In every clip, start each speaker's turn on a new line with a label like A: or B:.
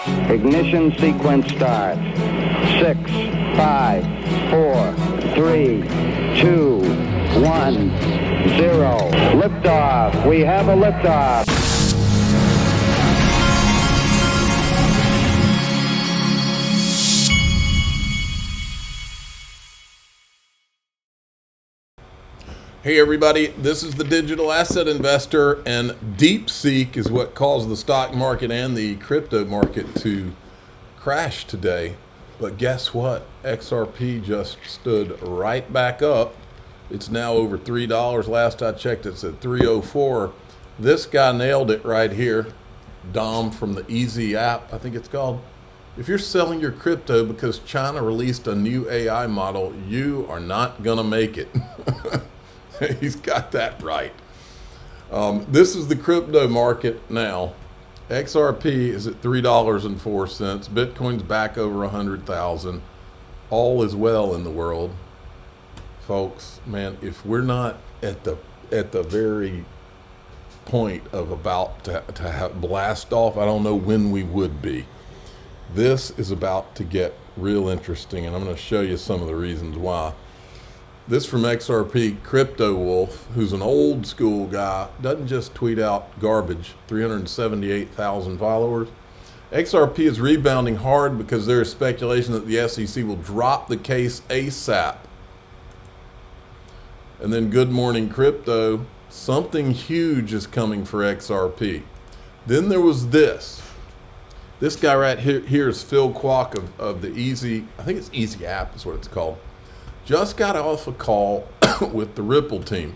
A: Ignition sequence start. 6, 5, 4, 3, 2, 1, 0. Liftoff. We have a liftoff.
B: Hey everybody, this is the Digital Asset Investor, and DeepSeek is what caused the stock market and the crypto market to crash today. But guess what? XRP just stood right back up. It's now over $3. Last I checked, it's at $3.04. This guy nailed it right here. Dom from the Easy app, I think it's called. If you're selling your crypto because China released a new AI model, you are not gonna make it. He's got that right. This is the crypto market now. XRP is at $3.04. Bitcoin's back over 100,000. All is well in the world, folks. Man, if we're not at the very point of about to have blast off, I don't know when we would be. This is about to get real interesting, and I'm going to show you some of the reasons why. This from XRP, Crypto Wolf, who's an old school guy, doesn't just tweet out garbage, 378,000 followers. XRP is rebounding hard because there is speculation that the SEC will drop the case ASAP. And then Good Morning Crypto, something huge is coming for XRP. Then there was this. This guy right here is Phil Kwok of the Easy, I think it's Easy app is what it's called. Just got off a call with the Ripple team,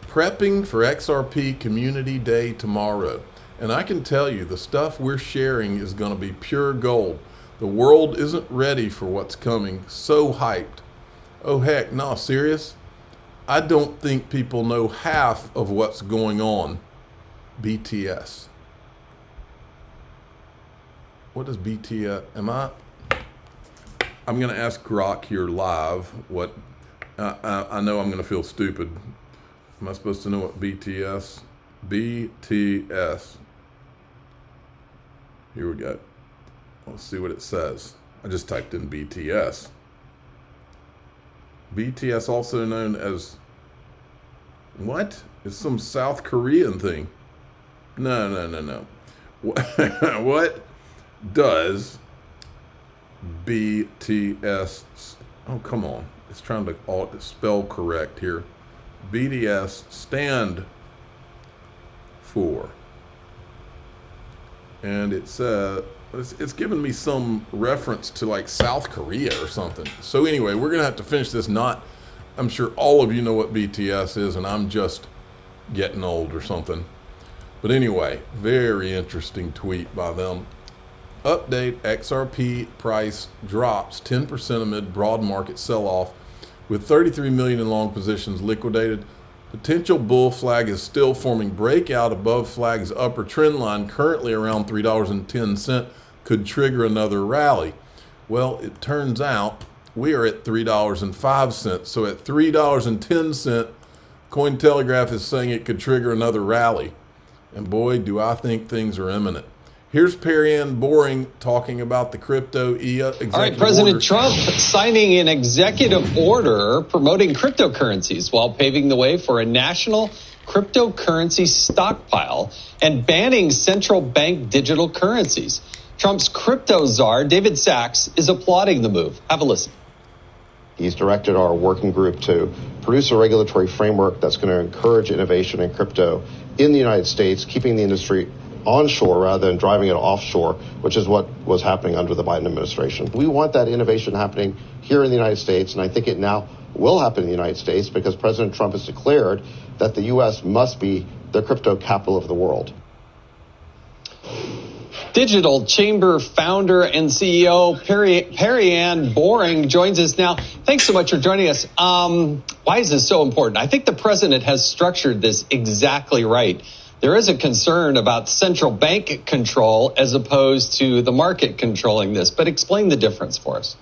B: prepping for XRP Community Day tomorrow. And I can tell you, the stuff we're sharing is going to be pure gold. The world isn't ready for what's coming. So hyped. Oh heck, no, serious? I don't think people know half of what's going on. BTS. What is BTS? I'm going to ask Grok here live what, I know I'm going to feel stupid. Am I supposed to know what BTS? BTS. Here we go. Let's see what it says. I just typed in BTS. BTS, also known as, what? It's some South Korean thing. No. What does BTS, oh come on, it's trying to spell correct here. BTS stand for, and it's giving me some reference to like South Korea or something. So anyway, we're gonna have to finish this. I'm sure all of you know what BTS is, and I'm just getting old or something. But anyway, very interesting tweet by them. Update, XRP price drops 10% amid broad market sell-off, with 33 million in long positions liquidated. Potential bull flag is still forming. Breakout above flag's upper trend line, currently around $3.10, could trigger another rally. Well, it turns out we are at $3.05. So at $3.10, Cointelegraph is saying it could trigger another rally. And boy, do I think things are imminent. Here's Perry-Ann Boring talking about the crypto executive
C: All right, President
B: order.
C: Trump signing an executive order promoting cryptocurrencies while paving the way for a national cryptocurrency stockpile and banning central bank digital currencies. Trump's crypto czar, David Sachs, is applauding the move. Have a listen.
D: He's directed our working group to produce a regulatory framework that's going to encourage innovation in crypto in the United States, keeping the industry onshore rather than driving it offshore, which is what was happening under the Biden administration. We want that innovation happening here in the United States, and I think it now will happen in the United States because President Trump has declared that the U.S. must be the crypto capital of the world.
C: Digital Chamber founder and CEO Perry-Ann Boring joins us now. Thanks so much for joining us. Why is this so important? I think the president has structured this exactly right. There is a concern about central bank control as opposed to the market controlling this, but explain the difference for us.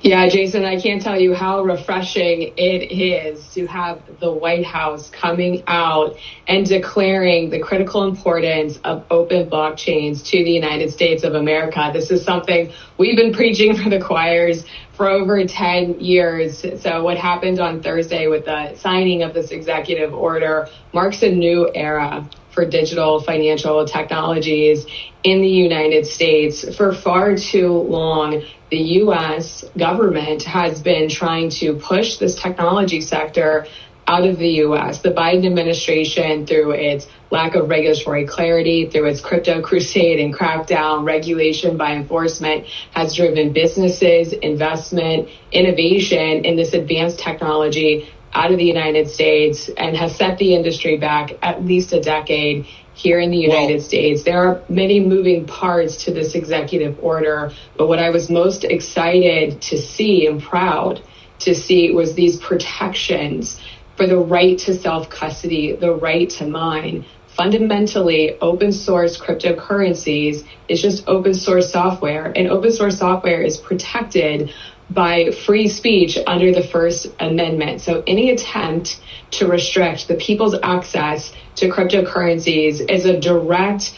E: Yeah, Jason, I can't tell you how refreshing it is to have the White House coming out and declaring the critical importance of open blockchains to the United States of America. This is something we've been preaching for the choirs for over 10 years. So what happened on Thursday with the signing of this executive order marks a new era for digital financial technologies in the United States. For far too long, the U.S. government has been trying to push this technology sector out of the U.S. The Biden administration, through its lack of regulatory clarity, through its crypto crusade and crackdown, regulation by enforcement, has driven businesses, investment, innovation in this advanced technology out of the United States and has set the industry back at least a decade here in the United States. There are many moving parts to this executive order, but what I was most excited to see and proud to see was these protections for the right to self-custody, the right to mine. Fundamentally, open source cryptocurrencies is just open source software, and open source software is protected by free speech under the First Amendment. So any attempt to restrict the people's access to cryptocurrencies is a direct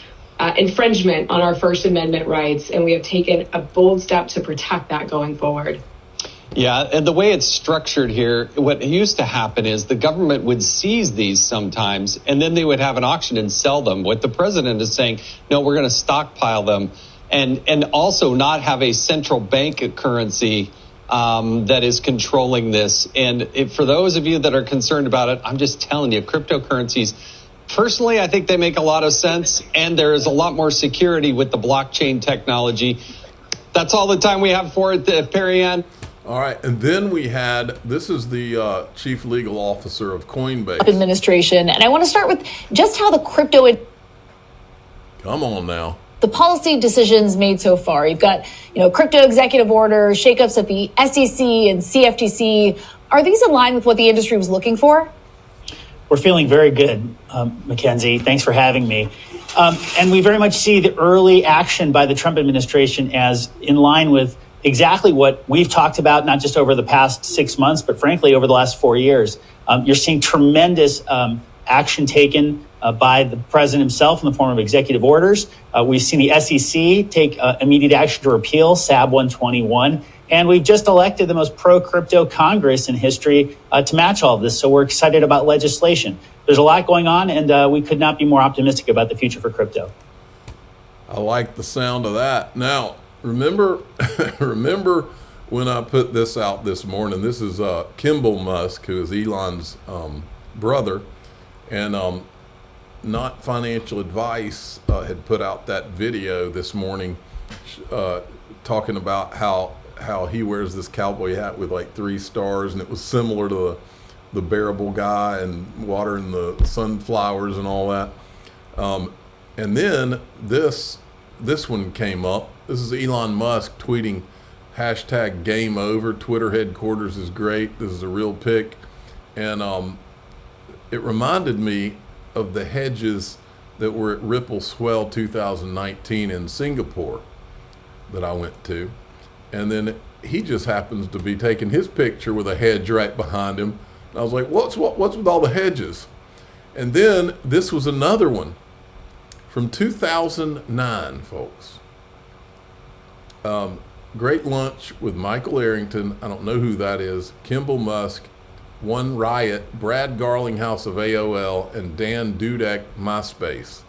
E: infringement on our First Amendment rights, and we have taken a bold step to protect that going forward.
C: Yeah, and the way it's structured here, what used to happen is the government would seize these sometimes, and then they would have an auction and sell them. What the president is saying, no, we're going to stockpile them, and also not have a central bank currency that is controlling this. And for those of you that are concerned about it, I'm just telling you, cryptocurrencies, personally, I think they make a lot of sense, and there is a lot more security with the blockchain technology. That's all the time we have for it, Perry Ann.
B: All right, and then we had, this is the chief legal officer of Coinbase
F: administration, and I want to start with just how the
B: Come on now.
F: The policy decisions made so far. You've got, crypto executive orders, shakeups at the SEC and CFTC. Are these in line with what the industry was looking for?
G: We're feeling very good, Mackenzie. Thanks for having me. And we very much see the early action by the Trump administration as in line with exactly what we've talked about, not just over the past 6 months, but frankly, over the last 4 years. You're seeing tremendous action taken by the president himself in the form of executive orders. We've seen the SEC take immediate action to repeal SAB 121. And we've just elected the most pro-crypto Congress in history to match all of this. So we're excited about legislation. There's a lot going on, and we could not be more optimistic about the future for crypto.
B: I like the sound of that. Now, remember when I put this out this morning? This is Kimball Musk, who is Elon's brother, and Not Financial Advice had put out that video this morning talking about how he wears this cowboy hat with like 3 stars, and it was similar to the bearable guy and watering the sunflowers and all that. And then this one came up. This is Elon Musk tweeting hashtag game over. Twitter headquarters is great. This is a real pic. And it reminded me of the hedges that were at Ripple Swell 2019 in Singapore that I went to. And then he just happens to be taking his picture with a hedge right behind him. And I was like, what's with all the hedges? And then this was another one from 2009, folks. Great lunch with Michael Arrington. I don't know who that is. Kimball Musk, One Riot, Brad Garlinghouse of AOL, and Dan Dudek, MySpace.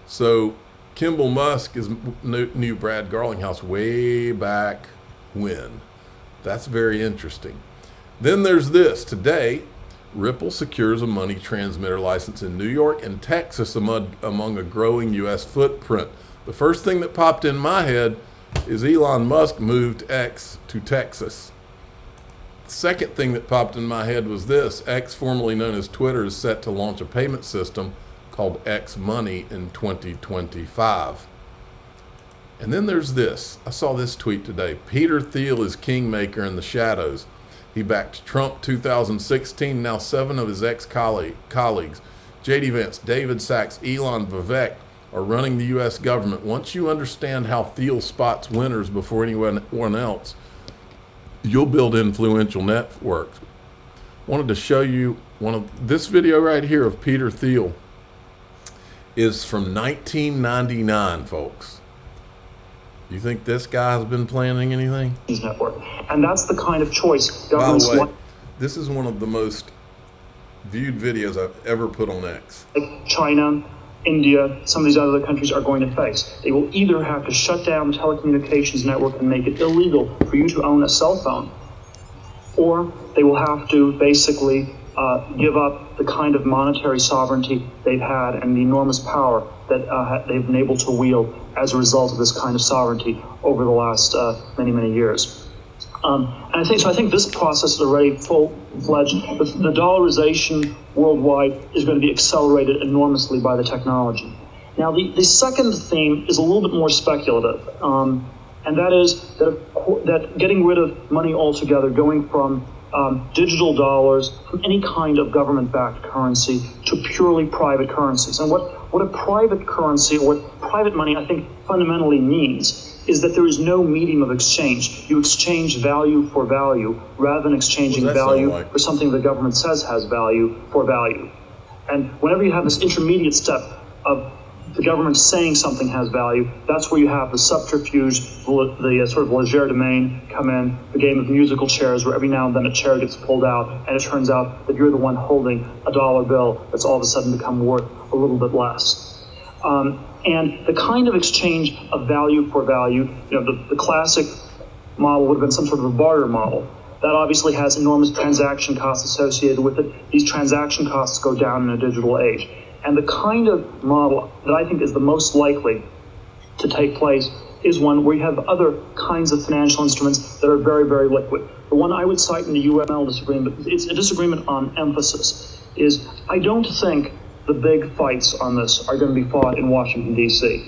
B: So Kimball Musk knew Brad Garlinghouse way back when. That's very interesting. Then there's this. Today, Ripple secures a money transmitter license in New York and Texas among a growing U.S. footprint. The first thing that popped in my head is Elon Musk moved X to Texas. The second thing that popped in my head was this. X, formerly known as Twitter, is set to launch a payment system called X Money in 2025. And then there's this. I saw this tweet today. Peter Thiel is kingmaker in the shadows. He backed Trump 2016. Now 7 of his ex-colleagues, J.D. Vance, David Sachs, Elon Vivek, are running the U.S. government. Once you understand how Thiel spots winners before anyone else, you'll build influential networks. Wanted to show you this video right here of Peter Thiel is from 1999, folks. You think this guy has been planning anything?
H: Network. And that's the kind of choice
B: governments want. By the way, this is one of the most viewed videos I've ever put on X.
H: Like China, India, some of these other countries are going to face. They will either have to shut down the telecommunications network and make it illegal for you to own a cell phone, or they will have to basically give up the kind of monetary sovereignty they've had and the enormous power that they've been able to wield as a result of this kind of sovereignty over the last many years. And I think this process is already full-fledged. The dollarization worldwide is going to be accelerated enormously by the technology. Now, the second theme is a little bit more speculative, and that is that getting rid of money altogether, going from digital dollars, from any kind of government-backed currency to purely private currencies. And what a private currency, or what private money, I think, fundamentally means is that there is no medium of exchange. You exchange value for value rather than exchanging value for something the government says has value for value. And whenever you have this intermediate step of the government saying something has value, that's where you have the subterfuge, the sort of legerdemain come in, the game of musical chairs, where every now and then a chair gets pulled out and it turns out that you're the one holding a dollar bill that's all of a sudden become worth a little bit less. And the kind of exchange of value for value, the classic model would have been some sort of a barter model. That obviously has enormous transaction costs associated with it. These transaction costs go down in a digital age. And the kind of model that I think is the most likely to take place is one where you have other kinds of financial instruments that are very liquid. The one I would cite in the UML disagreement, it's a disagreement on emphasis, is I don't think the big fights on this are going to be fought in Washington, D.C.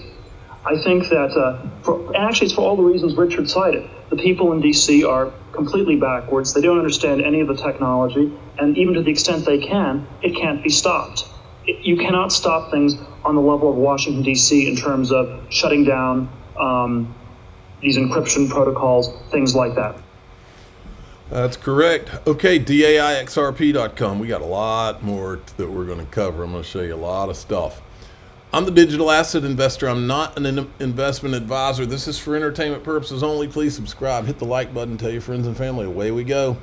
H: I think that, actually it's for all the reasons Richard cited. The people in D.C. are completely backwards. They don't understand any of the technology, and even to the extent they can, it can't be stopped. You cannot stop things on the level of Washington, D.C. in terms of shutting down these encryption protocols, things like that.
B: That's correct. Okay, DAIXRP.com. We got a lot more that we're going to cover. I'm going to show you a lot of stuff. I'm the digital asset investor. I'm not an investment advisor. This is for entertainment purposes only. Please subscribe, hit the like button, tell your friends and family. Away we go.